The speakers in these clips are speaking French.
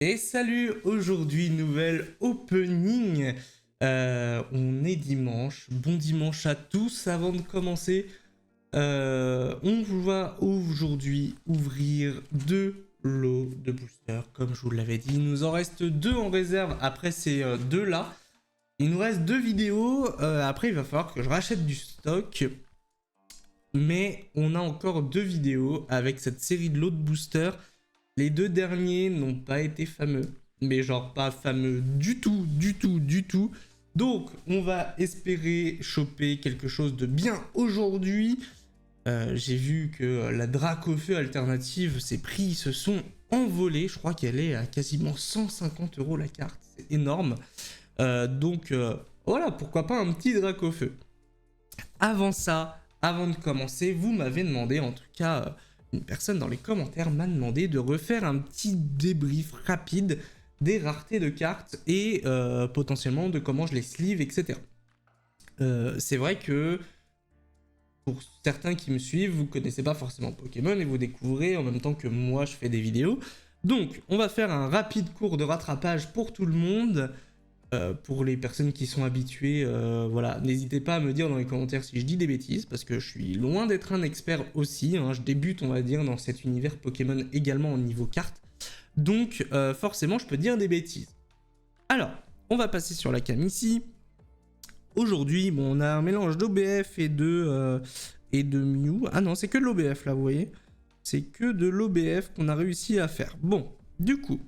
Et salut, aujourd'hui nouvelle opening. On est dimanche, bon dimanche à tous. Avant de commencer, on va aujourd'hui ouvrir 2 lots de boosters, comme je vous l'avais dit. Il nous en reste 2 en réserve après ces 2 là. Il nous reste 2 vidéos, après il va falloir que je rachète du stock. Mais on a encore 2 vidéos avec cette série de lots de boosters. Les 2 derniers n'ont pas été fameux, mais genre pas fameux du tout. Donc on va espérer choper quelque chose de bien aujourd'hui. J'ai vu que la Dracofeu alternative, ses prix se sont envolés. Je crois qu'elle est à quasiment 150 € la carte, c'est énorme. Donc voilà, pourquoi pas un petit Dracofeu. Avant ça, avant de commencer, vous m'avez demandé, en tout cas, une personne dans les commentaires m'a demandé de refaire un petit débrief rapide des raretés de cartes et potentiellement de comment je les sleeve, etc. C'est vrai que pour certains qui me suivent, vous connaissez pas forcément Pokémon et vous découvrez en même temps que moi je fais des vidéos. Donc, on va faire un rapide cours de rattrapage pour tout le monde. Pour les personnes qui sont habituées, voilà, n'hésitez pas à me dire dans les commentaires si je dis des bêtises, parce que je suis loin d'être un expert aussi, hein, je débute on va dire dans cet univers Pokémon également au niveau carte, donc forcément je peux dire des bêtises. Alors, on va passer sur la cam ici. Aujourd'hui, bon, on a un mélange d'OBF et de Mew. Ah non, c'est que de l'OBF là, vous voyez. C'est que de l'OBF qu'on a réussi à faire. Bon, du coup,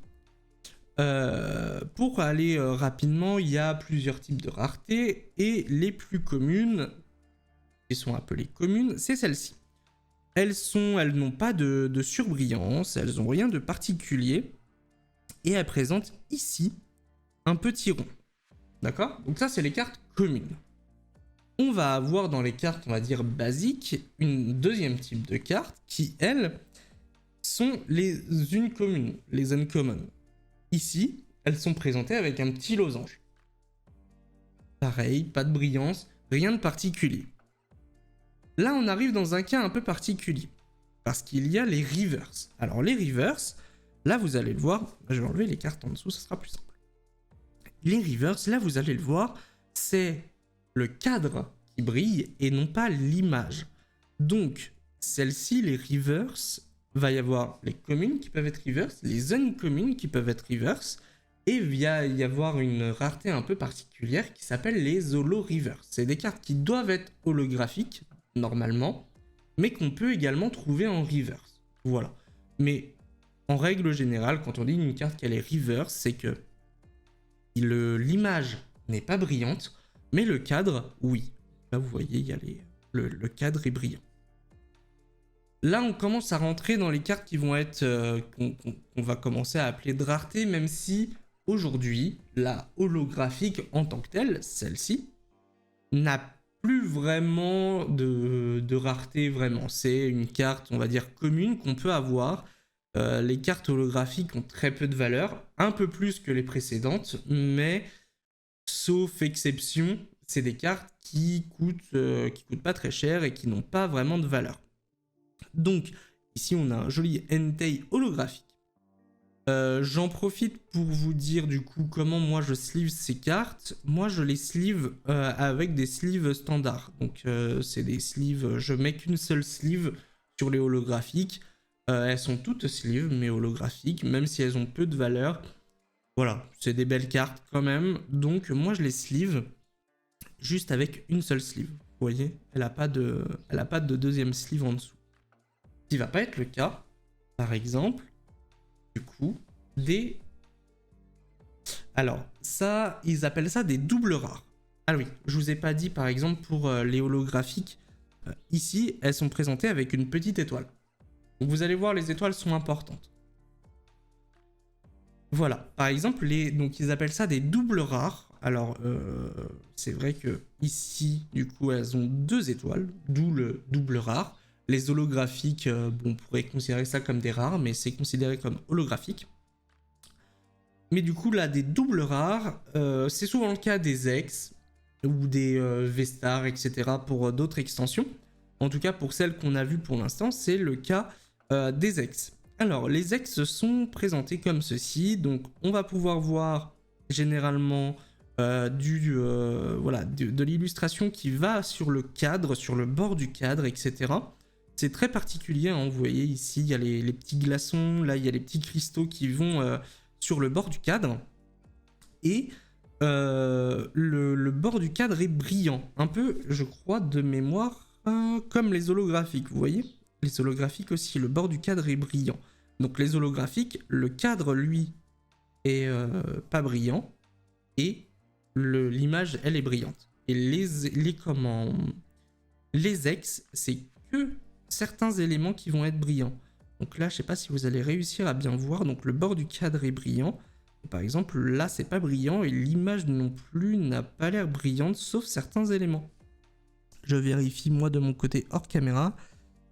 pour aller rapidement, il y a plusieurs types de raretés et les plus communes, qui sont appelées communes, c'est celles-ci. Elles n'ont pas de surbrillance, elles n'ont rien de particulier et elles présentent ici un petit rond. D'accord? Donc ça, c'est les cartes communes. On va avoir dans les cartes, on va dire basiques, une deuxième type de cartes qui, elles, sont les uncommunes, les uncommon. Ici, elles sont présentées avec un petit losange. Pareil, pas de brillance, rien de particulier. Là, on arrive dans un cas un peu particulier, parce qu'il y a les reverse. Alors, les reverse, là, vous allez le voir, je vais enlever les cartes en dessous, ça sera plus simple. Les reverse, là, vous allez le voir, c'est le cadre qui brille et non pas l'image. Donc, celle-ci, les reverse, va y avoir les communes qui peuvent être reverse, les uncommunes qui peuvent être reverse, et il va y avoir une rareté un peu particulière qui s'appelle les holo reverse. C'est des cartes qui doivent être holographiques, normalement, mais qu'on peut également trouver en reverse. Voilà. Mais en règle générale, quand on dit une carte qu'elle est reverse, c'est que l'image n'est pas brillante, mais le cadre, oui. Là, vous voyez, il y a le cadre est brillant. Là, on commence à rentrer dans les cartes qui vont être qu'on va commencer à appeler de rareté, même si aujourd'hui, la holographique en tant que telle, celle-ci, n'a plus vraiment de rareté vraiment. C'est une carte, on va dire, commune qu'on peut avoir. Les cartes holographiques ont très peu de valeur, un peu plus que les précédentes, mais sauf exception, c'est des cartes qui coûtent pas très cher et qui n'ont pas vraiment de valeur. Donc, ici, on a un joli Entei holographique. J'en profite pour vous dire du coup comment moi je sleeve ces cartes. Moi, je les sleeve avec des sleeves standards. Donc, c'est des sleeves, je mets qu'une seule sleeve sur les holographiques. Elles sont toutes sleeves, mais holographiques, même si elles ont peu de valeur. Voilà, c'est des belles cartes quand même. Donc, moi, je les sleeve juste avec une seule sleeve. Vous voyez, elle n'a pas de deuxième sleeve en dessous. Ce qui va pas être le cas, par exemple, du coup, des... Alors, ça, ils appellent ça des doubles rares. Ah oui, je vous ai pas dit, par exemple, pour les holographiques, ici, elles sont présentées avec une petite étoile. Donc, vous allez voir, les étoiles sont importantes. Voilà, par exemple, donc ils appellent ça des doubles rares. Alors, c'est vrai que ici, du coup, elles ont 2 étoiles, d'où le double rare. Les holographiques, bon, on pourrait considérer ça comme des rares, mais c'est considéré comme holographique. Mais du coup, là, des doubles rares, c'est souvent le cas des X ou des V-Star, etc. pour d'autres extensions. En tout cas, pour celles qu'on a vues pour l'instant, c'est le cas des X. Alors, les ex sont présentés comme ceci. Donc, on va pouvoir voir généralement de l'illustration qui va sur le cadre, sur le bord du cadre, etc. C'est très particulier, hein. Vous voyez ici, il y a les petits glaçons, là, il y a les petits cristaux qui vont sur le bord du cadre. Et le bord du cadre est brillant. Un peu, je crois, de mémoire, comme les holographiques, vous voyez? Les holographiques aussi, le bord du cadre est brillant. Donc les holographiques, le cadre, lui, est pas brillant. Et l'image, elle est brillante. Et les ex, c'est que certains éléments qui vont être brillants. Donc là, je sais pas si vous allez réussir à bien voir. Donc le bord du cadre est brillant. Et par exemple, là, c'est pas brillant et l'image non plus n'a pas l'air brillante, sauf certains éléments. Je vérifie moi de mon côté hors caméra.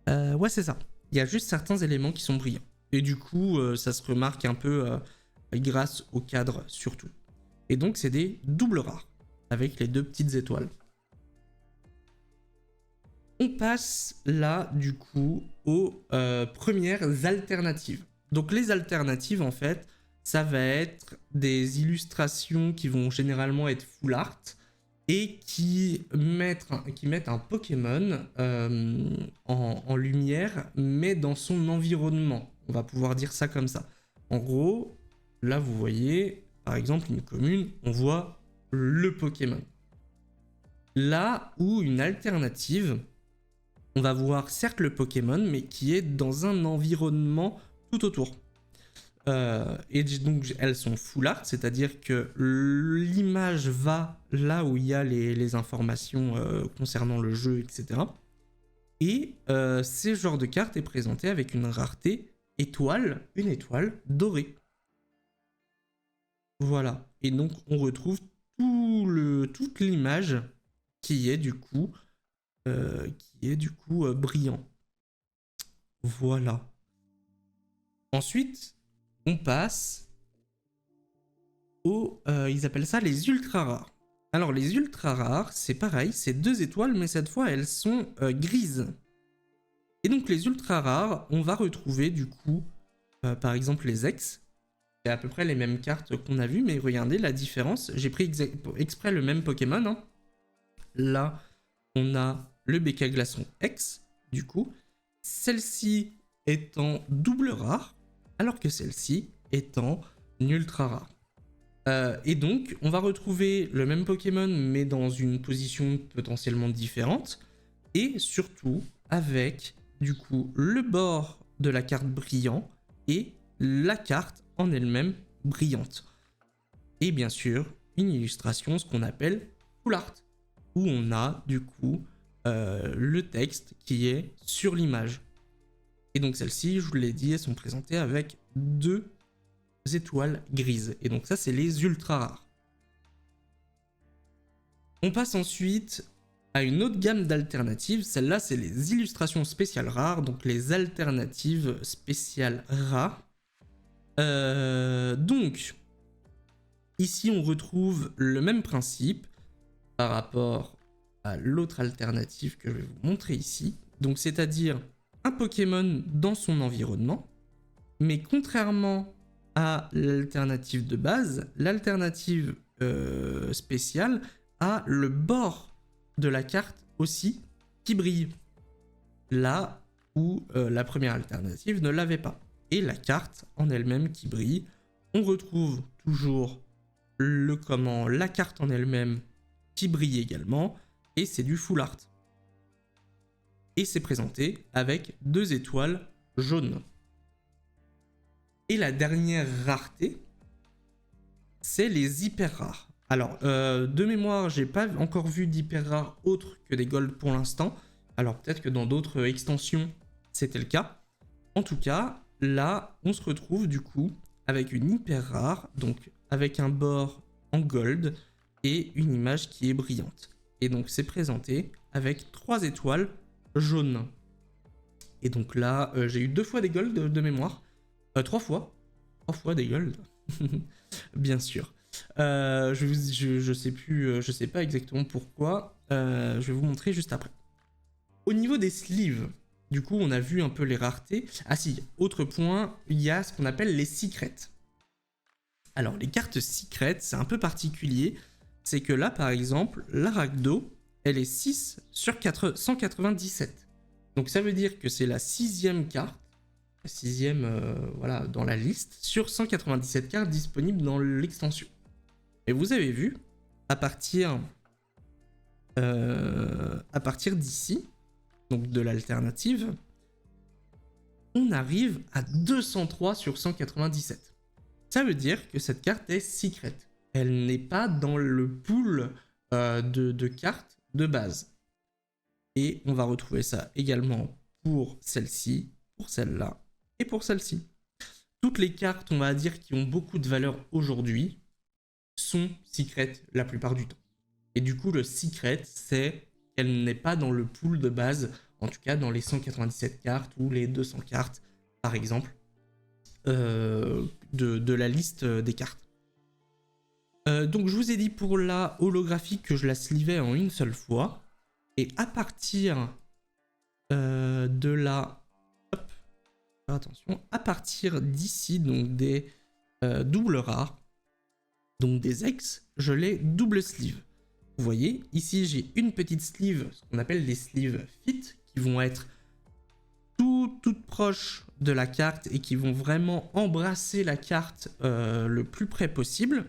Ouais, c'est ça. Il y a juste certains éléments qui sont brillants. Et du coup, ça se remarque un peu grâce au cadre surtout. Et donc, c'est des doubles rares, avec les deux petites étoiles. On passe là, du coup, aux premières alternatives. Donc, les alternatives, en fait, ça va être des illustrations qui vont généralement être full art et qui mettent un Pokémon en lumière, mais dans son environnement. On va pouvoir dire ça comme ça. En gros, là, vous voyez... Par exemple, une commune, on voit le Pokémon. Là où une alternative, on va voir certes le Pokémon, mais qui est dans un environnement tout autour. Et donc, elles sont full art, c'est-à-dire que l'image va là où il y a les informations concernant le jeu, etc. Et ce genre de carte est présenté avec une rareté étoile, une étoile dorée. Voilà, et donc on retrouve toute l'image qui est du coup brillant. Voilà. Ensuite, on passe ils appellent ça les ultra rares. Alors les ultra rares, c'est pareil, c'est 2 étoiles, mais cette fois elles sont grises. Et donc les ultra rares, on va retrouver du coup, par exemple les ex. C'est à peu près les mêmes cartes qu'on a vues, mais regardez la différence. J'ai pris exprès le même Pokémon. Hein. Là, on a le BK Glaçon X, du coup. Celle-ci étant double rare, alors que celle-ci étant ultra rare. Et donc, on va retrouver le même Pokémon, mais dans une position potentiellement différente. Et surtout, avec, du coup, le bord de la carte brillant et la carte en elle-même brillante. Et bien sûr, une illustration, ce qu'on appelle full art, où on a du coup le texte qui est sur l'image. Et donc celles-ci, je vous l'ai dit, elles sont présentées avec 2 étoiles grises. Et donc ça, c'est les ultra rares. On passe ensuite à une autre gamme d'alternatives. Celle-là, c'est les illustrations spéciales rares, donc les alternatives spéciales rares. Donc, ici, on retrouve le même principe par rapport à l'autre alternative que je vais vous montrer ici. Donc, c'est-à-dire un Pokémon dans son environnement, mais contrairement à l'alternative de base, l'alternative spéciale a le bord de la carte aussi qui brille. Là où la première alternative ne l'avait pas. Et la carte en elle-même qui brille. On retrouve toujours la carte en elle-même qui brille également. Et c'est du full art. Et c'est présenté avec 2 étoiles jaunes. Et la dernière rareté, c'est les hyper rares. Alors, de mémoire, j'ai pas encore vu d'hyper rares autres que des gold pour l'instant. Alors peut-être que dans d'autres extensions, c'était le cas. En tout cas, là, on se retrouve du coup avec une hyper rare, donc avec un bord en gold et une image qui est brillante. Et donc c'est présenté avec 3 étoiles jaunes. Et donc là, j'ai eu 2 fois des golds de mémoire. 3 fois. 3 fois des golds. Bien sûr. Je sais plus, je sais pas exactement pourquoi. Je vais vous montrer juste après. Au niveau des sleeves, du coup, on a vu un peu les raretés. Ah si, autre point, il y a ce qu'on appelle les secrets. Alors, les cartes secrets, c'est un peu particulier. C'est que là, par exemple, la Rakdo, elle est 6 sur 197. Donc, ça veut dire que c'est la 6e carte, la 6e voilà, dans la liste, sur 197 cartes disponibles dans l'extension. Et vous avez vu, à partir d'ici, donc de l'alternative, on arrive à 203 sur 197. Ça veut dire que cette carte est secret. Elle n'est pas dans le pool de cartes de base. Et on va retrouver ça également pour celle-ci, pour celle-là et pour celle-ci. Toutes les cartes, on va dire, qui ont beaucoup de valeur aujourd'hui, sont secret la plupart du temps. Et du coup, le secret, c'est qu'elle n'est pas dans le pool de base, en tout cas dans les 197 cartes ou les 200 cartes, par exemple, de la liste des cartes. Donc je vous ai dit pour la holographique que je la slivais en une seule fois. Et à partir de la... Hop, attention, à partir d'ici, donc des doubles rares, donc des ex, je les double sleeve. Vous voyez, ici j'ai une petite sleeve, ce qu'on appelle des sleeves fit, qui vont être toutes proches de la carte et qui vont vraiment embrasser la carte le plus près possible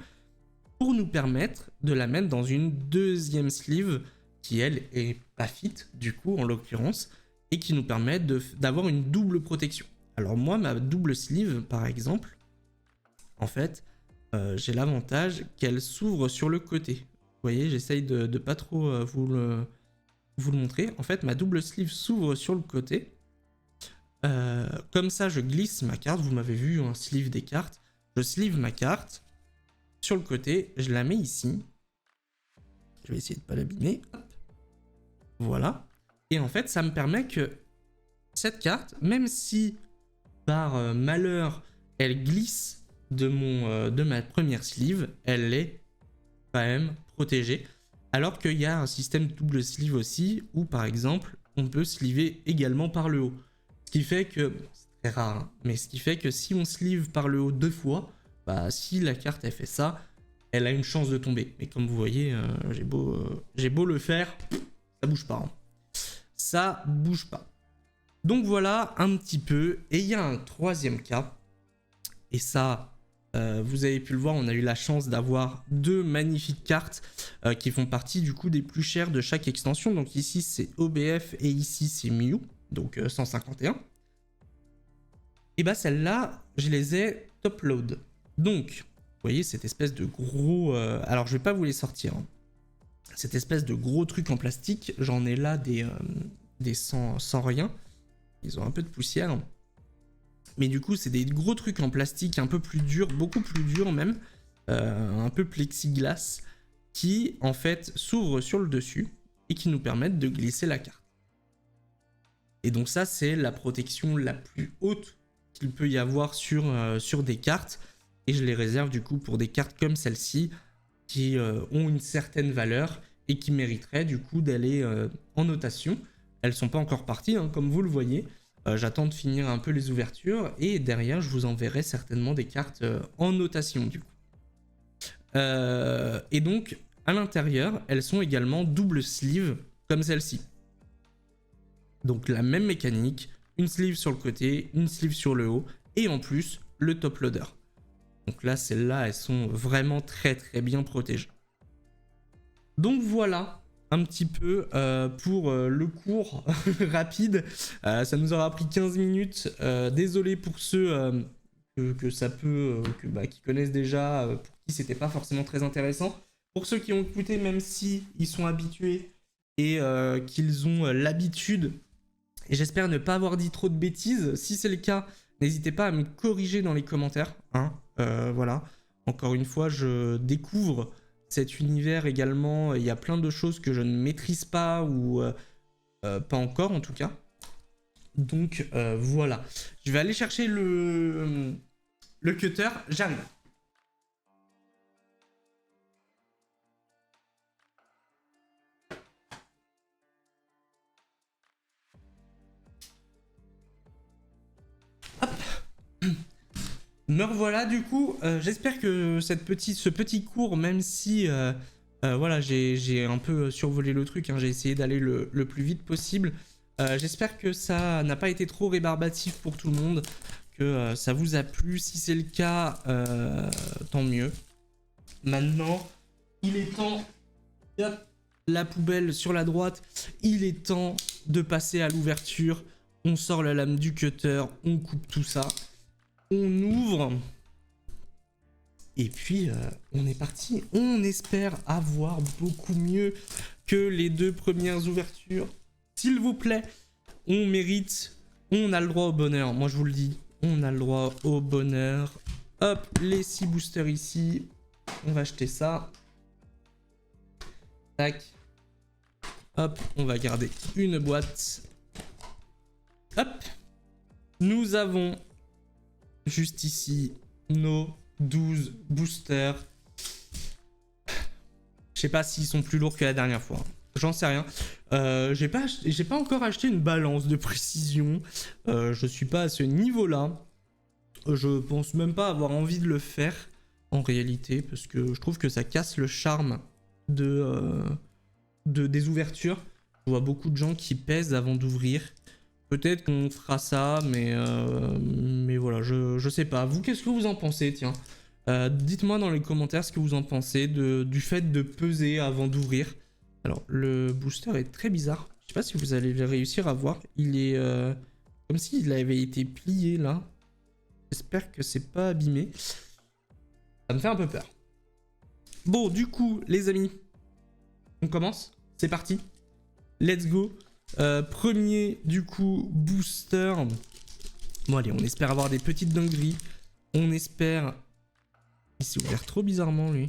pour nous permettre de la mettre dans une deuxième sleeve qui elle est pas fit du coup en l'occurrence et qui nous permet d'avoir une double protection. Alors moi ma double sleeve par exemple, en fait j'ai l'avantage qu'elle s'ouvre sur le côté. Vous voyez, j'essaye de pas trop vous le montrer. En fait ma double sleeve s'ouvre sur le côté. Comme ça je glisse ma carte, vous m'avez vu un sleeve des cartes, je sleeve ma carte sur le côté, je la mets ici, je vais essayer de pas l'abîmer, voilà, et en fait ça me permet que cette carte, même si par malheur elle glisse de ma première sleeve, elle est quand même protégée, alors qu'il y a un système double sleeve aussi, où par exemple on peut sleever également par le haut. Ce qui fait que, c'est très rare, hein, mais ce qui fait que si on sleeve par le haut 2 fois, bah si la carte elle fait ça, elle a une chance de tomber. Mais comme vous voyez, j'ai beau le faire, ça bouge pas. Hein. Ça bouge pas. Donc voilà un petit peu. Et il y a un troisième cas. Et ça, vous avez pu le voir, on a eu la chance d'avoir 2 magnifiques cartes qui font partie du coup des plus chères de chaque extension. Donc ici c'est OBF et ici c'est Mew. Donc 151. Et bah celles-là, je les ai top load. Donc, vous voyez cette espèce de gros... alors je vais pas vous les sortir. Hein. Cette espèce de gros truc en plastique, j'en ai là des sans rien. Ils ont un peu de poussière. Mais du coup, c'est des gros trucs en plastique un peu plus durs, beaucoup plus durs même. Un peu plexiglas. Qui, en fait, s'ouvrent sur le dessus et qui nous permettent de glisser la carte. Et donc ça, c'est la protection la plus haute qu'il peut y avoir sur des cartes. Et je les réserve du coup pour des cartes comme celle-ci qui ont une certaine valeur et qui mériteraient du coup d'aller en notation. Elles sont pas encore parties, hein, comme vous le voyez. J'attends de finir un peu les ouvertures et derrière, je vous enverrai certainement des cartes en notation du coup. Et donc, à l'intérieur, elles sont également double sleeve comme celle-ci. Donc la même mécanique, une sleeve sur le côté, une sleeve sur le haut, et en plus, le top loader. Donc là, celles-là, elles sont vraiment très très bien protégées. Donc voilà, un petit peu pour le cours rapide. Ça nous aura pris 15 minutes. Désolé pour ceux que ça peut, qui connaissent déjà, pour qui c'était pas forcément très intéressant. Pour ceux qui ont écouté, même si ils sont habitués et qu'ils ont l'habitude, et j'espère ne pas avoir dit trop de bêtises. Si c'est le cas, n'hésitez pas à me corriger dans les commentaires. Hein. Voilà. Encore une fois, je découvre cet univers également. Il y a plein de choses que je ne maîtrise pas ou pas encore en tout cas. Donc voilà. Je vais aller chercher le cutter. J'arrive. Me revoilà du coup, j'espère que ce petit cours, même si voilà, j'ai un peu survolé le truc, hein, j'ai essayé d'aller le plus vite possible, j'espère que ça n'a pas été trop rébarbatif pour tout le monde, que ça vous a plu. Si c'est le cas, tant mieux. Maintenant, il est temps, hop, la poubelle sur la droite, il est temps de passer à l'ouverture. On sort la lame du cutter, on coupe tout ça. On ouvre et puis on est parti. On espère avoir beaucoup mieux que les 2 premières ouvertures. S'il vous plaît, on mérite, on a le droit au bonheur. Moi je vous le dis, on a le droit au bonheur. Hop, les 6 boosters ici. On va acheter ça. Tac. Hop, on va garder une boîte. Hop. Nous avons juste ici nos 12 boosters. Je sais pas s'ils sont plus lourds que la dernière fois. J'en sais rien. J'ai pas encore acheté une balance de précision. Je suis pas à ce niveau-là. Je pense même pas avoir envie de le faire en réalité, parce que je trouve que ça casse le charme des ouvertures. Je vois beaucoup de gens qui pèsent avant d'ouvrir. Peut-être qu'on fera ça, mais voilà, je sais pas. Vous, qu'est-ce que vous en pensez, tiens? Dites-moi dans les commentaires ce que vous en pensez du fait de peser avant d'ouvrir. Alors, le booster est très bizarre. Je sais pas si vous allez réussir à voir. Il est comme s'il avait été plié, là. J'espère que c'est pas abîmé. Ça me fait un peu peur. Bon, du coup, les amis, on commence. C'est parti. Let's go. Premier, du coup, booster. Bon, allez, on espère avoir des petites dingueries. On espère... Il s'est ouvert trop bizarrement, lui.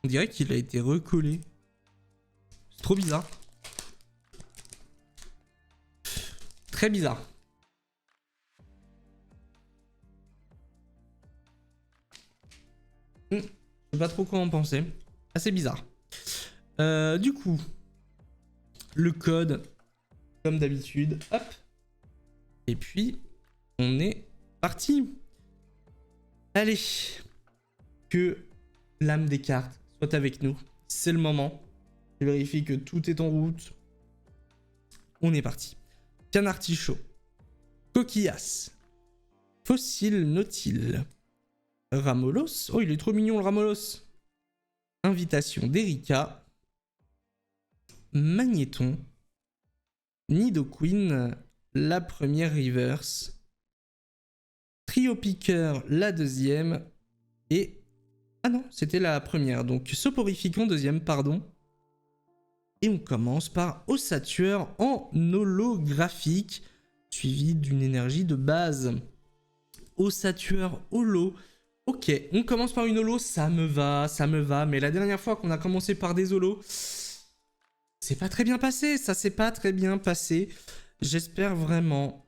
On dirait qu'il a été recollé. C'est trop bizarre. Très bizarre. Je sais pas trop quoi en penser. Assez bizarre. Du coup, le code, comme d'habitude. Hop. Et puis, on est parti. Allez. Que l'âme des cartes soit avec nous. C'est le moment. Je vérifie que tout est en route. On est parti. Canard artichaut. Coquillas. Fossile nautile. Ramolos. Oh, il est trop mignon le Ramolos. Invitation d'Erika. Magnéton. Nidoqueen, la première reverse. Trio Piqueur, la deuxième. Et... Ah non, c'était la première. Donc Soporifique en deuxième, pardon. Et on commence par Ossature en holographique, suivi d'une énergie de base. Ossature holo. Ok, on commence par une holo, ça me va. Mais la dernière fois qu'on a commencé par des holos, c'est pas très bien passé, ça s'est pas très bien passé. J'espère vraiment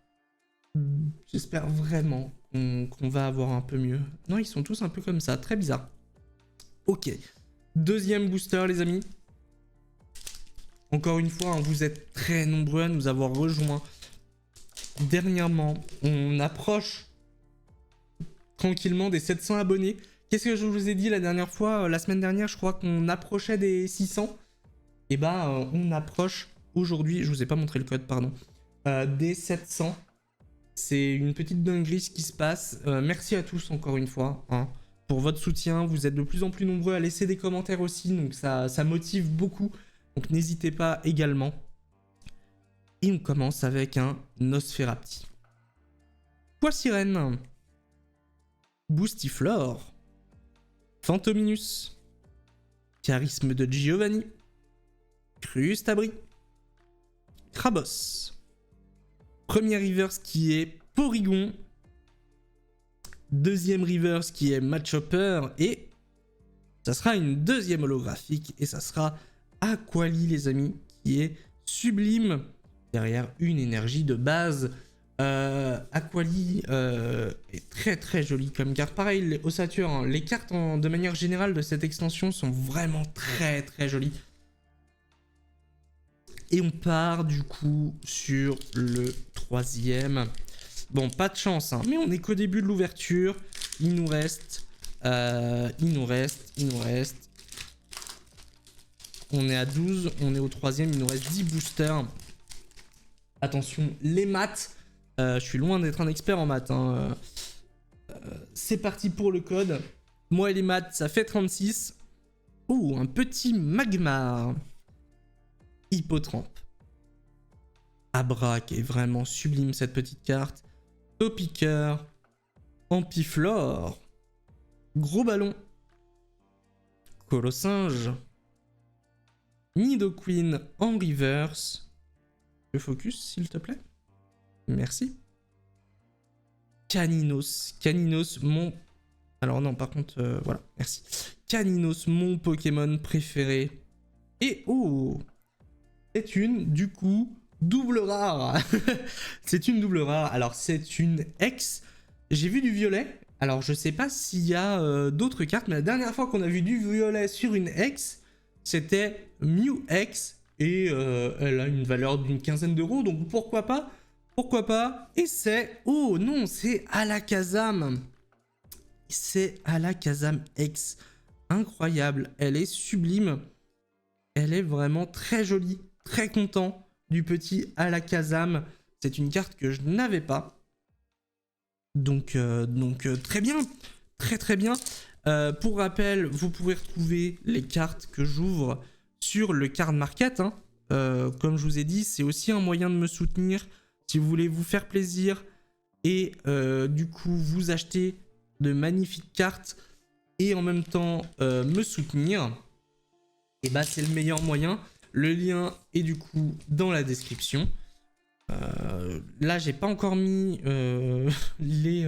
qu'on va avoir un peu mieux. Non, ils sont tous un peu comme ça, très bizarre. Ok, deuxième booster les amis. Encore une fois, hein, vous êtes très nombreux à nous avoir rejoints. Dernièrement, on approche tranquillement des 700 abonnés. Qu'est-ce que je vous ai dit la dernière fois? La semaine dernière, je crois qu'on approchait des 600. Et bah, on approche aujourd'hui, je vous ai pas montré le code, pardon, des 700. C'est une petite dinguerie ce qui se passe. Merci à tous encore une fois hein, pour votre soutien. Vous êtes de plus en plus nombreux à laisser des commentaires aussi, donc ça motive beaucoup. Donc n'hésitez pas également. Et on commence avec un Nosferapti. Poil sirène. Boostiflore. Phantominus. Charisme de Giovanni. Crustabri. Krabos. Premier reverse qui est Porygon. Deuxième reverse qui est Machopper. Et ça sera une deuxième holographique. Et ça sera Aquali les amis. Qui est sublime. Derrière une énergie de base. Aquali est très très jolie comme carte. Pareil, Ossature, hein, les cartes de manière générale de cette extension sont vraiment très très jolies. Et on part du coup sur le troisième. Bon, pas de chance, hein. Mais on est qu'au début de l'ouverture. Il nous reste... On est à 12, on est au 3e, il nous reste 10 boosters. Attention, les maths. Je suis loin d'être un expert en maths, hein. C'est parti pour le code. Moi et les maths, ça fait 36. Oh, un petit magma. Hippotrampe. Abra, qui est vraiment sublime cette petite carte. Topiqueur. Ampiflore. Gros ballon. Colossinge. Nidoqueen en reverse. Le focus, s'il te plaît. Merci. Caninos. Caninos, mon... Alors non, par contre, voilà, merci. Caninos, mon Pokémon préféré. Et oh, c'est une, du coup, double rare. C'est une double rare. Alors, c'est une X. J'ai vu du violet. Alors, je sais pas s'il y a d'autres cartes, mais la dernière fois qu'on a vu du violet sur une X, c'était Mew X. Et elle a une valeur d'une 15aine d'euros, donc pourquoi pas? Pourquoi pas? Et c'est... Oh non, c'est Alakazam. C'est Alakazam X. Incroyable. Elle est sublime. Elle est vraiment très jolie. Très content du petit Alakazam. C'est une carte que je n'avais pas. Donc très bien. Très très bien. Pour rappel, vous pouvez retrouver les cartes que j'ouvre sur le card market. Hein. Comme je vous ai dit, c'est aussi un moyen de me soutenir. Si vous voulez vous faire plaisir et du coup vous acheter de magnifiques cartes et en même temps me soutenir, et bah c'est le meilleur moyen. Le lien est du coup dans la description. Là j'ai pas encore mis les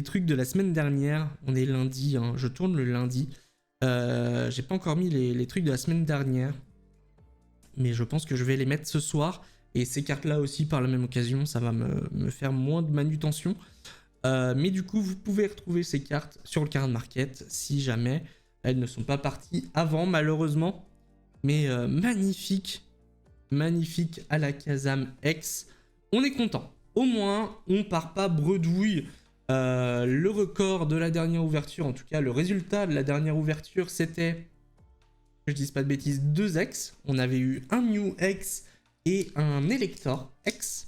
trucs de la semaine dernière. On est lundi, hein, je tourne le lundi. J'ai pas encore mis les trucs de la semaine dernière, mais je pense que je vais les mettre ce soir. Et ces cartes-là aussi, par la même occasion, ça va me faire moins de manutention. Mais du coup, vous pouvez retrouver ces cartes sur le card market si jamais elles ne sont pas parties avant, malheureusement. Mais magnifique, magnifique Alakazam X. On est content. Au moins, on part pas bredouille. Le record de la dernière ouverture, en tout cas, le résultat de la dernière ouverture, c'était, que je dise pas de bêtises, 2 X. On avait eu un Mew X et un Elector X.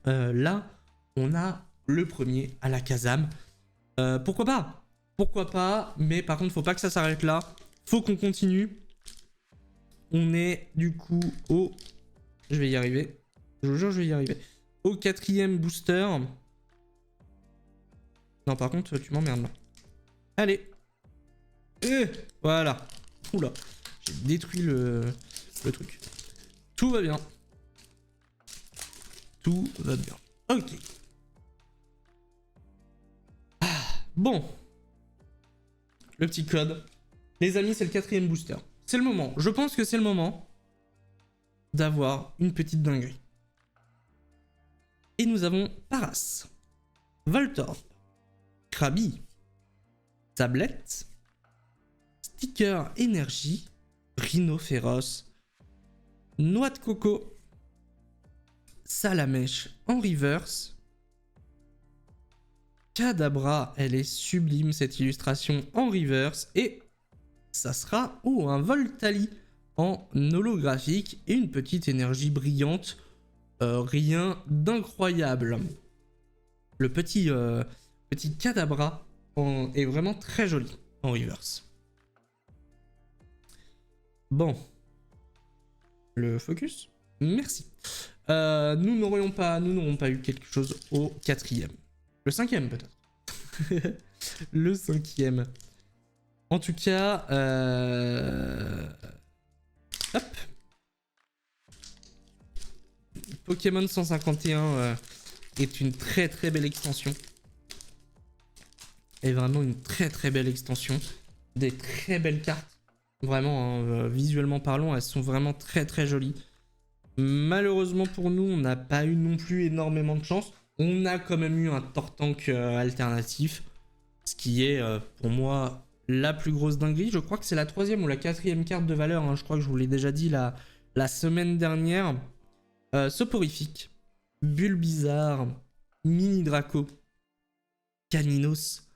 Là, on a le premier Alakazam. Pourquoi pas? Pourquoi pas? Mais par contre, faut pas que ça s'arrête là. Faut qu'on continue. On est du coup au... Je vais y arriver. Je vous jure, je vais y arriver. Au 4e booster. Non, par contre, tu m'emmerdes là. Allez. Voilà. Oula. J'ai détruit le truc. Tout va bien. Tout va bien. Ok. Bon. Le petit code. Les amis, c'est le 4e booster. C'est le moment. Je pense que c'est le moment d'avoir une petite dinguerie. Et nous avons Paras, Voltorb, Krabi, Tablette, Sticker Énergie, Rhinophéros, Noix de Coco, Salamèche en reverse, Kadabra, elle est sublime cette illustration en reverse, et ça sera un Voltali en holographique et une petite énergie brillante, rien d'incroyable. Le petit Kadabra est vraiment très joli en reverse. Bon. Le focus. Merci. Nous n'aurons pas eu quelque chose au 4e. Le 5e peut-être. Le 5e. En tout cas, hop. Pokémon 151 est une très très belle extension. Est vraiment une très très belle extension. Des très belles cartes. Vraiment, hein, visuellement parlant, elles sont vraiment très très jolies. Malheureusement pour nous, on n'a pas eu non plus énormément de chance. On a quand même eu un Tortank alternatif. Ce qui est pour moi la plus grosse dinguerie. Je crois que c'est la 3e ou la 4e carte de valeur. Hein. Je crois que je vous l'ai déjà dit la semaine dernière. Soporifique. Bulbizarre, Mini Draco, Caninos,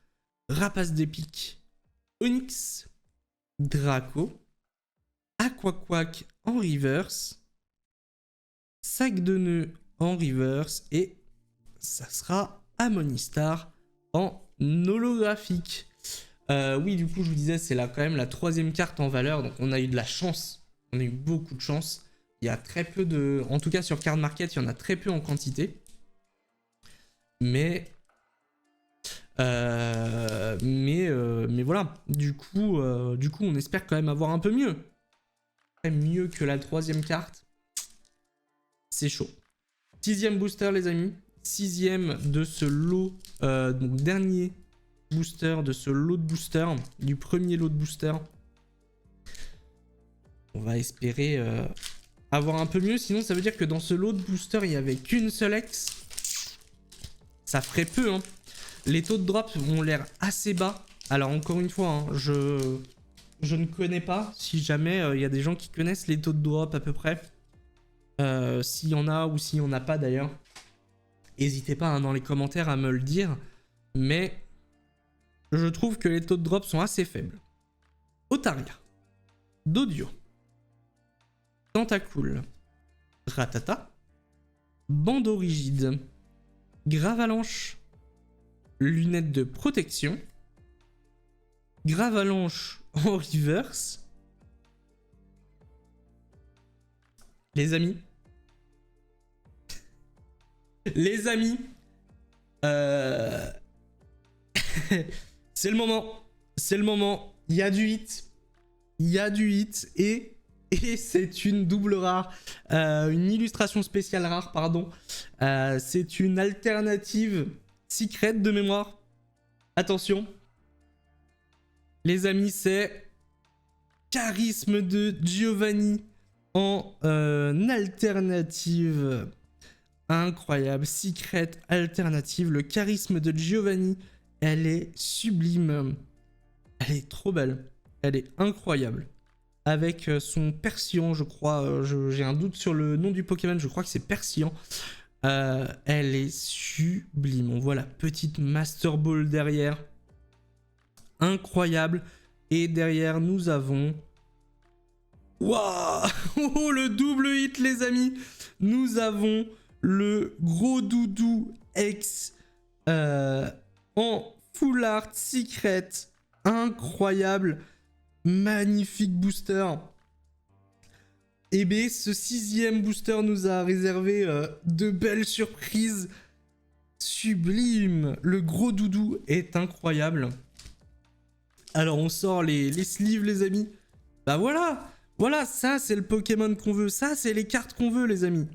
Rapace d'épique, Onyx, Draco, Aquaquack en reverse, Sac de nœuds en reverse et ça sera Amonistar en holographique. Oui, du coup, je vous disais, c'est là quand même la 3e carte en valeur, donc on a eu de la chance. On a eu beaucoup de chance. Il y a très peu de... En tout cas, sur Card Market, il y en a très peu en quantité. Mais voilà. Du coup, on espère quand même avoir un peu mieux. Mieux que la 3e carte. C'est chaud. 6e booster, les amis. 6e de ce lot. Donc, dernier booster de ce lot de booster. Du premier lot de booster. On va espérer avoir un peu mieux. Sinon, ça veut dire que dans ce lot de booster, il n'y avait qu'une seule X. Ça ferait peu, hein. Les taux de drop ont l'air assez bas. Alors, encore une fois, hein, je ne connais pas. Si jamais il y a des gens qui connaissent les taux de drop à peu près. S'il y en a ou s'il n'y en a pas d'ailleurs. N'hésitez pas hein, dans les commentaires à me le dire. Mais je trouve que les taux de drop sont assez faibles. Otaria. Dodio. Tentacool, Ratata, Bandeau rigide, Gravalanche, Lunettes de protection, Gravalanche en reverse. Les amis, c'est le moment, il y a du hit, et c'est une double rare, une illustration spéciale rare, pardon. C'est une alternative secret de mémoire. Attention. Les amis, c'est Charisme de Giovanni en alternative. Incroyable. Secret alternative. Le Charisme de Giovanni, elle est sublime. Elle est trop belle. Elle est incroyable. Avec son Persian, je crois. J'ai un doute sur le nom du Pokémon. Je crois que c'est Persian. Elle est sublime. On voit la petite Master Ball derrière. Incroyable. Et derrière, nous avons... Waouh. Oh, le double hit, les amis. Nous avons le gros doudou X en full art secret. Incroyable. Magnifique booster. Et bien, ce 6e booster nous a réservé de belles surprises. Sublime. Le gros doudou est incroyable. Alors, on sort les sleeves, les amis. Bah voilà. Voilà, ça, c'est le Pokémon qu'on veut. Ça, c'est les cartes qu'on veut, les amis.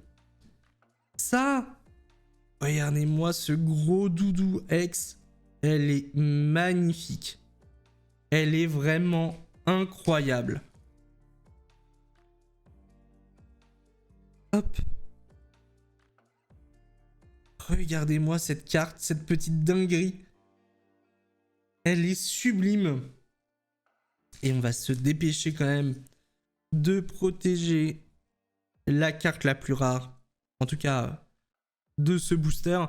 Ça. Regardez-moi ce gros doudou X. Elle est magnifique. Elle est vraiment incroyable. Hop. Regardez-moi cette carte, cette petite dinguerie. Elle est sublime. Et on va se dépêcher quand même de protéger la carte la plus rare. En tout cas, de ce booster,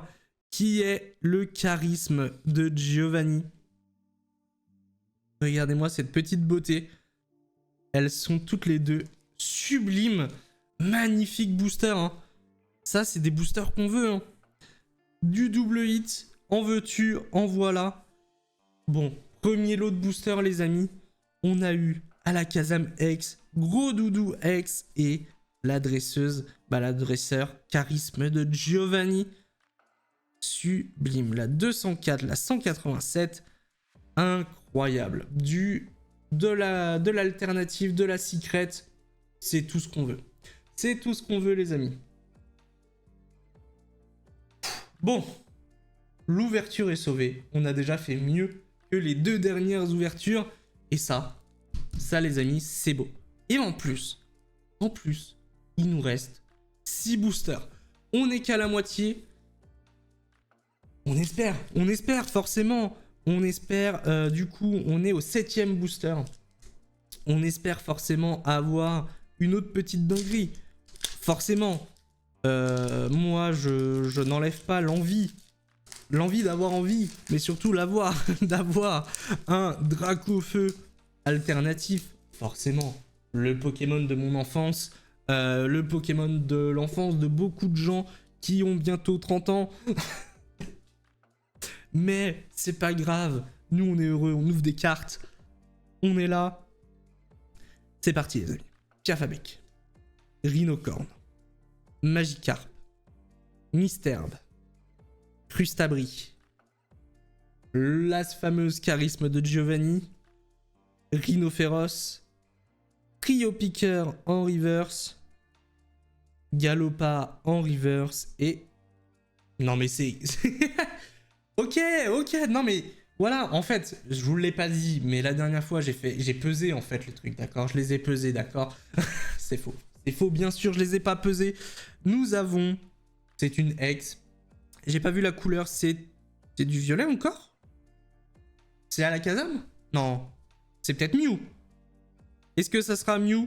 qui est le Charisme de Giovanni. Regardez-moi cette petite beauté. Elles sont toutes les deux sublimes. Magnifique booster. Hein. Ça, c'est des boosters qu'on veut. Hein. Du double hit. En veux-tu, en voilà. Bon, premier lot de booster, les amis. On a eu Alakazam X, Gros Doudou X et la dresseuse, l'adresseur Charisme de Giovanni. Sublime. La 204, la 187. Incroyable. De l'alternative, de la secret. C'est tout ce qu'on veut. C'est tout ce qu'on veut, les amis. Bon. L'ouverture est sauvée. On a déjà fait mieux que les 2 dernières ouvertures. Et ça, les amis, c'est beau. Et en plus, il nous reste 6 boosters. On n'est qu'à la moitié. On espère forcément. On espère, du coup, on est au 7e booster. On espère forcément avoir une autre petite dinguerie. Forcément. Moi, je n'enlève pas l'envie. L'envie d'avoir envie, mais surtout l'avoir, d'avoir un Dracofeu alternatif. Forcément, le Pokémon de mon enfance, le Pokémon de l'enfance de beaucoup de gens qui ont bientôt 30 ans. Mais c'est pas grave, nous on est heureux, on ouvre des cartes, on est là. C'est parti les amis. Piafabec, Rhinocorn, Magikarp, Misterbe, Crustabri, la fameuse charisme de Giovanni, Rhinophéros, Cryopicker en reverse, Galopa en reverse et... Non mais c'est... ok, non mais... Voilà, en fait, je vous l'ai pas dit, mais la dernière fois, j'ai pesé en fait le truc, d'accord? Je les ai pesés, d'accord? C'est faux. C'est faux, bien sûr, je les ai pas pesés. Nous avons... C'est une ex. J'ai pas vu la couleur, c'est du violet encore? C'est Alakazam? Non. C'est peut-être Mew. Est-ce que ça sera Mew?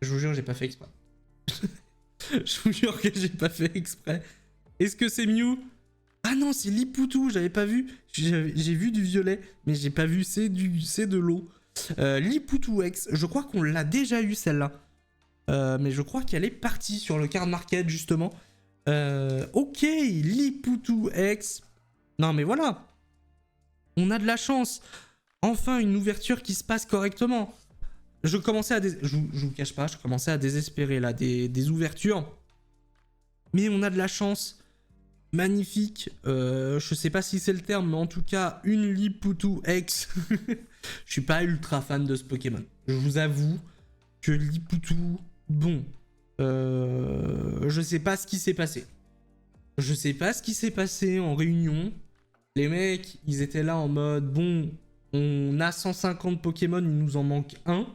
Je vous jure, j'ai pas fait exprès. Je vous jure que j'ai pas fait exprès. Est-ce que c'est Mew? Ah non, c'est Liputu, j'avais pas vu. J'ai vu du violet, mais j'ai pas vu, c'est de l'eau. Liputu X, je crois qu'on l'a déjà eu celle-là. Mais je crois qu'elle est partie sur le card market justement. Ok, Liputu X. Non mais voilà. On a de la chance. Enfin une ouverture qui se passe correctement. Je commençais à... Je vous cache pas, je commençais à désespérer là des ouvertures. Mais on a de la chance. Magnifique. Je sais pas si c'est le terme, mais en tout cas, une Liputu X. Je suis pas ultra fan de ce Pokémon. Je vous avoue que Liputu... Bon, je sais pas ce qui s'est passé. Je sais pas ce qui s'est passé en réunion. Les mecs, ils étaient là en mode, bon, on a 150 Pokémon, il nous en manque un.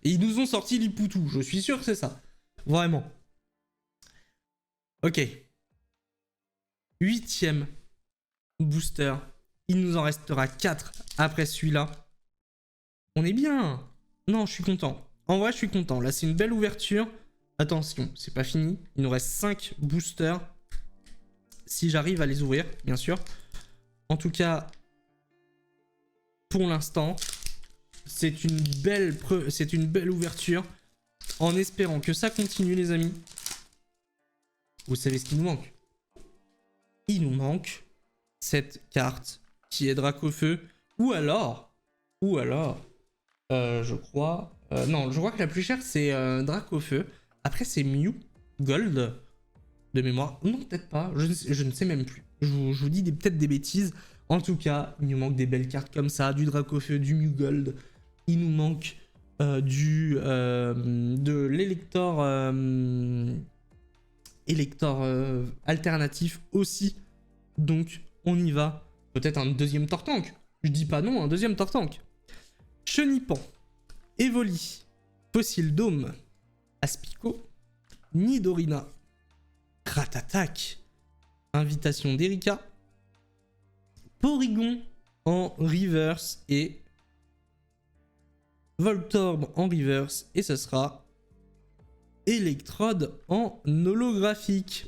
Et ils nous ont sorti Liputu, je suis sûr que c'est ça. Vraiment. Ok. 8e booster. Il nous en restera 4 après celui-là. On est bien. Non, je suis content. En vrai, je suis content. Là, c'est une belle ouverture. Attention, c'est pas fini. Il nous reste 5 boosters. Si j'arrive à les ouvrir, bien sûr. En tout cas, pour l'instant, c'est une belle ouverture. En espérant que ça continue, les amis. Vous savez ce qu'il nous manque? Il nous manque cette carte qui est Dracofeu. Ou alors, je crois... non, je crois que la plus chère, c'est Dracofeu. Après, c'est Mew Gold de mémoire. Non, peut-être pas. Je ne sais même plus. Je vous dis peut-être des bêtises. En tout cas, il nous manque des belles cartes comme ça. Du Dracofeu, du Mew Gold. Il nous manque de l'Elector... Elector alternatif aussi. Donc, on y va. Peut-être un deuxième Tortank. Je dis pas non, un deuxième Tortank. Chenipan, Evoli, Fossil Dome, Aspico, Nidorina, Ratatak, Invitation d'Erika, Porygon en reverse et Voltorb en reverse. Et ce sera Electrode en holographique.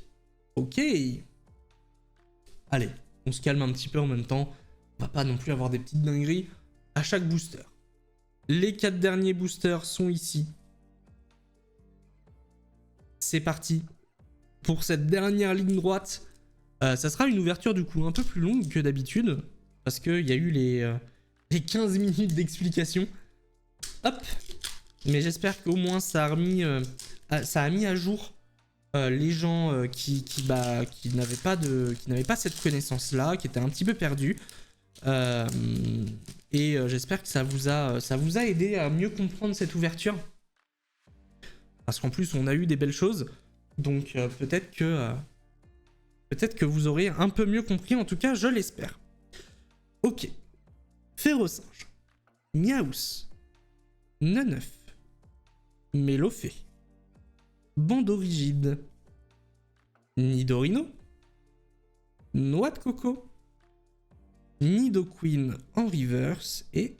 Ok. Allez, on se calme un petit peu en même temps. On va pas non plus avoir des petites dingueries à chaque booster. Les 4 derniers boosters sont ici. C'est parti pour cette dernière ligne droite. Ça sera une ouverture du coup un peu plus longue que d'habitude. Parce qu'il y a eu les 15 minutes d'explication. Hop. Mais j'espère qu'au moins ça a mis à jour les gens qui n'avaient pas cette connaissance-là, qui étaient un petit peu perdus. Et j'espère que ça vous a aidé à mieux comprendre cette ouverture. Parce qu'en plus, on a eu des belles choses. Donc peut-être que vous aurez un peu mieux compris. En tout cas, je l'espère. Ok. Férosinge, Miaous, Neneuf, Mélofée, Bandorigide, Nidorino, Noix de Coco, Nidoqueen en reverse et...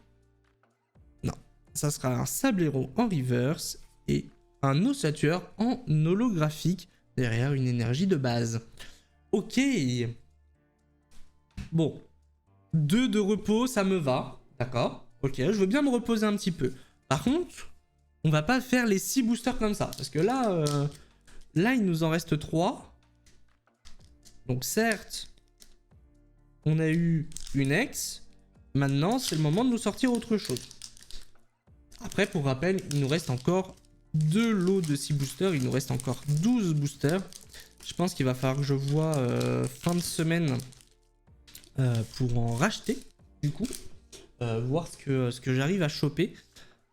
Non, ça sera un Sablero en reverse et un ossature en holographique derrière une énergie de base. Ok. Bon. 2 de repos, ça me va. D'accord. Ok, je veux bien me reposer un petit peu. Par contre, on va pas faire les 6 boosters comme ça. Parce que là, là il nous en reste 3. Donc certes, on a eu une ex. Maintenant, c'est le moment de nous sortir autre chose. Après, pour rappel, il nous reste encore 2 lots de 6 boosters. Il nous reste encore 12 boosters. Je pense qu'il va falloir que je vois fin de semaine pour en racheter, du coup. Voir ce que j'arrive à choper.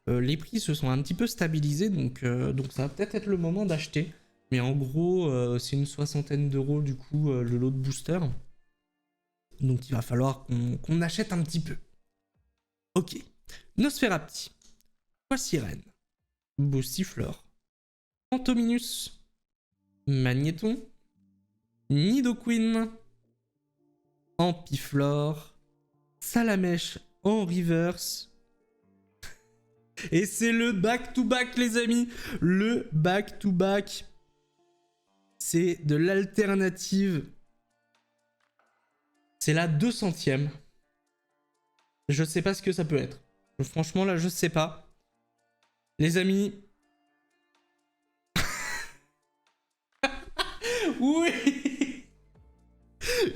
Les prix se sont un petit peu stabilisés, donc ça va peut-être être le moment d'acheter. Mais en gros, c'est une 60aine d'euros, du coup, le lot de booster. Donc il va falloir qu'on achète un petit peu. Ok. Nosferapti. Sirène. Boustiflore. Pantominus. Magnéton. Nidoqueen. Ampiflore. Salamèche en reverse. Et c'est le back-to-back, les amis. Le back-to-back. C'est de l'alternative. C'est la 200e. Je sais pas ce que ça peut être. Franchement, là, je sais pas. Les amis. Oui.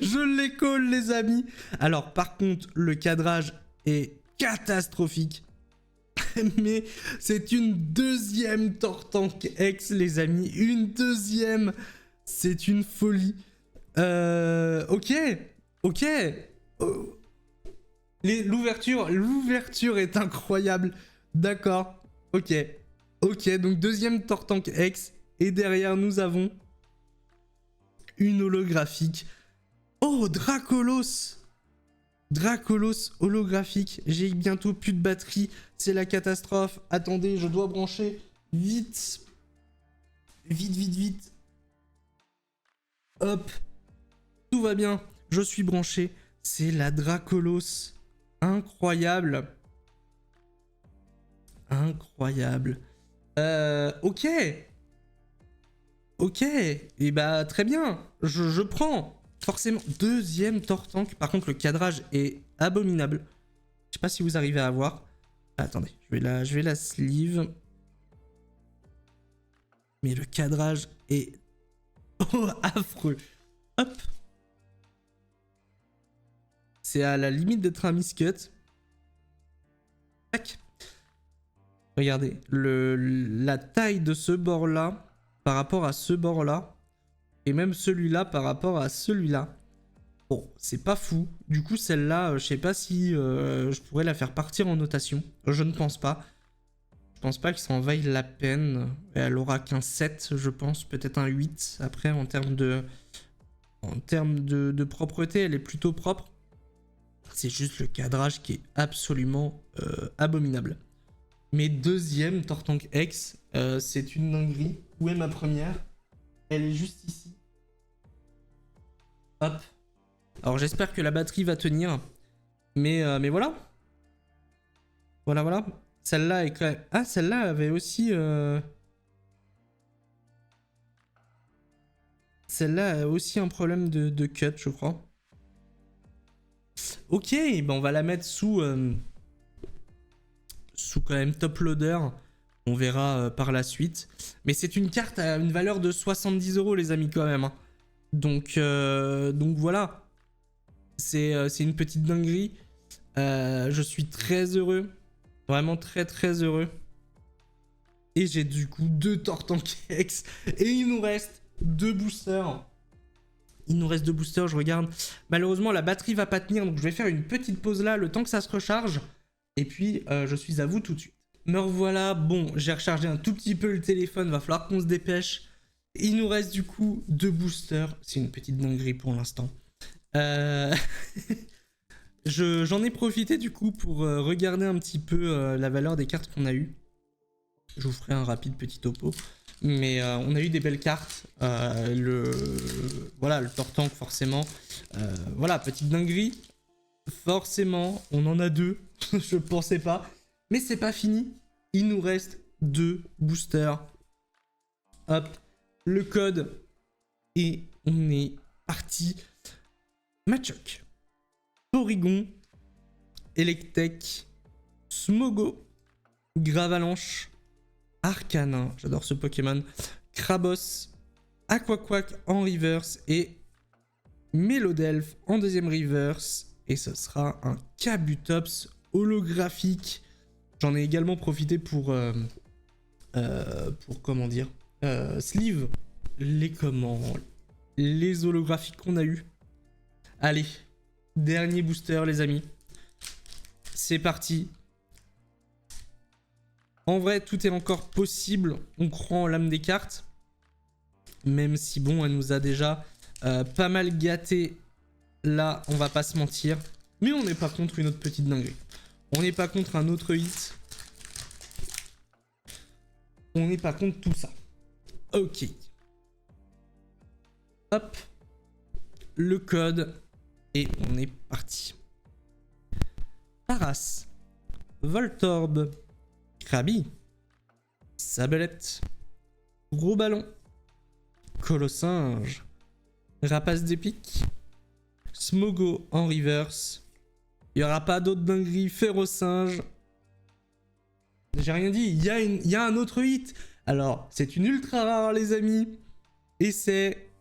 Je les colle, les amis. Alors, par contre, le cadrage est catastrophique. Mais c'est une deuxième Tortank X, les amis. Une deuxième. C'est une folie. Ok. Ok. L'ouverture est incroyable. D'accord. Ok. Ok, donc deuxième Tortank X. Et derrière, nous avons une holographique. Oh, Dracolos. Dracolos holographique. J'ai bientôt plus de batterie. C'est la catastrophe. Attendez, je dois brancher. Vite. Vite, vite, vite. Hop. Tout va bien. Je suis branché. C'est la Dracolos. Incroyable. Incroyable. Ok. Ok. Et bah, très bien. Je prends. Forcément. Deuxième Tortank. Par contre, le cadrage est abominable. Je sais pas si vous arrivez à voir. Attendez, je vais la sleeve. Mais le cadrage est affreux. Hop. C'est à la limite d'être un miscut. Tac. Regardez, la taille de ce bord-là par rapport à ce bord-là, et même celui-là par rapport à celui-là. Bon, c'est pas fou. Du coup, celle-là, je sais pas si je pourrais la faire partir en notation. Je ne pense pas. Je pense pas que ça en vaille la peine. Elle aura qu'un 7, je pense. Peut-être un 8. Après, en termes de propreté, elle est plutôt propre. C'est juste le cadrage qui est absolument abominable. Mais deuxième Tortank X, c'est une dinguerie. Où est ma première? Elle est juste ici. Hop. Alors j'espère que la batterie va tenir. Mais voilà. Voilà. Celle-là est quand même... Ah, celle-là avait aussi... Celle-là a aussi un problème de cut, je crois. Ok, ben on va la mettre sous quand même top loader. On verra par la suite. Mais c'est une carte à une valeur de 70 € les amis quand même. Hein. Donc voilà. C'est une petite dinguerie. Je suis très heureux. Vraiment très très heureux. Et j'ai du coup 2 Tortank X. Et il nous reste 2 boosters. Il nous reste 2 boosters, je regarde. Malheureusement, la batterie va pas tenir. Donc je vais faire une petite pause là, le temps que ça se recharge. Et puis, je suis à vous tout de suite. Me revoilà. Bon, j'ai rechargé un tout petit peu le téléphone. Va falloir qu'on se dépêche. Il nous reste du coup 2 boosters. C'est une petite dinguerie pour l'instant. J'en ai profité du coup pour regarder un petit peu la valeur des cartes qu'on a eues. Je vous ferai un rapide petit topo. Mais on a eu des belles cartes. Voilà, le Tortank forcément. Voilà, petite dinguerie. Forcément, on en a 2. Je pensais pas. Mais c'est pas fini. Il nous reste 2 boosters. Hop, le code. Et on est parti. Machoke, Porygon, Electek, Smogo, Gravalanche, Arcanin, j'adore ce Pokémon, Krabos, Aquaquack en reverse et Melodelph en deuxième reverse. Et ce sera un Kabutops holographique. J'en ai également profité pour comment dire, sleeve les holographiques qu'on a eu. Allez, dernier booster les amis. C'est parti. En vrai, tout est encore possible. On croit en l'âme des cartes. Même si bon, elle nous a déjà pas mal gâté. Là, on va pas se mentir. Mais on n'est pas contre une autre petite dinguerie. On n'est pas contre un autre hit. On n'est pas contre tout ça. Ok. Hop. Le code. Et on est parti. Paras. Voltorb. Krabi. Sablette. Gros ballon. Colossinge. Rapace d'épique. Smogo en reverse. Il n'y aura pas d'autre dinguerie. Férocinge. J'ai rien dit. Il y a un autre hit. Alors, c'est une ultra rare, les amis. Et c'est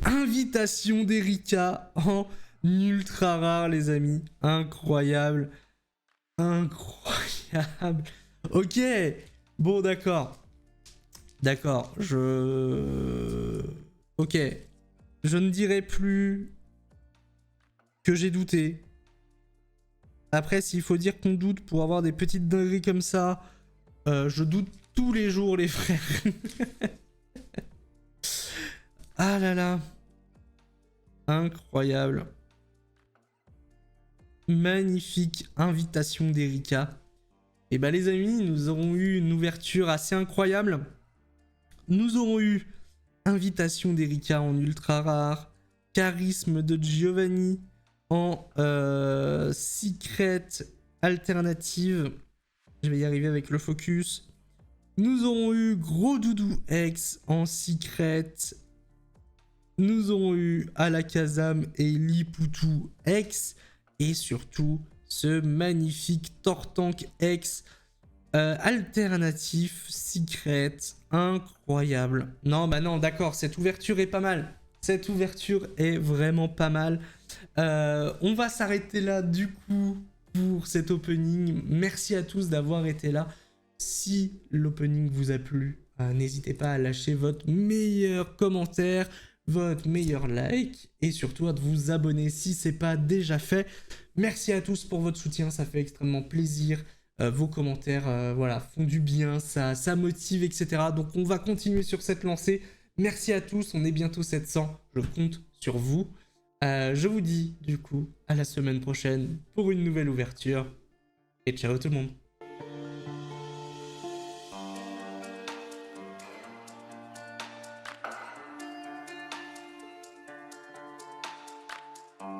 Invitation d'Erika en ultra rare, les amis. Incroyable. Incroyable. Ok. Bon, d'accord. D'accord. Ok. Je ne dirai plus que j'ai douté. Après, s'il faut dire qu'on doute pour avoir des petites dingueries comme ça, je doute tous les jours, les frères. Ah là là. Incroyable. Magnifique invitation d'Erika. Et bah les amis, nous aurons eu une ouverture assez incroyable. Nous aurons eu invitation d'Erika en ultra rare. Charisme de Giovanni en secret alternative. Je vais y arriver avec le focus. Nous aurons eu Gros Doudou X en secret. Nous aurons eu Alakazam et Lipoutou X. Et surtout, ce magnifique Tortank X alternatif secret. Incroyable. Non, bah non, d'accord, cette ouverture est pas mal. Cette ouverture est vraiment pas mal. On va s'arrêter là du coup pour cet opening. Merci à tous d'avoir été là. Si l'opening vous a plu, n'hésitez pas à lâcher votre meilleur commentaire, votre meilleur like et surtout à vous abonner si ce n'est pas déjà fait. Merci à tous pour votre soutien, ça fait extrêmement plaisir. Vos commentaires voilà, font du bien, ça motive, etc. Donc on va continuer sur cette lancée. Merci à tous, on est bientôt 700, je compte sur vous. Je vous dis du coup à la semaine prochaine pour une nouvelle ouverture. Et ciao tout le monde.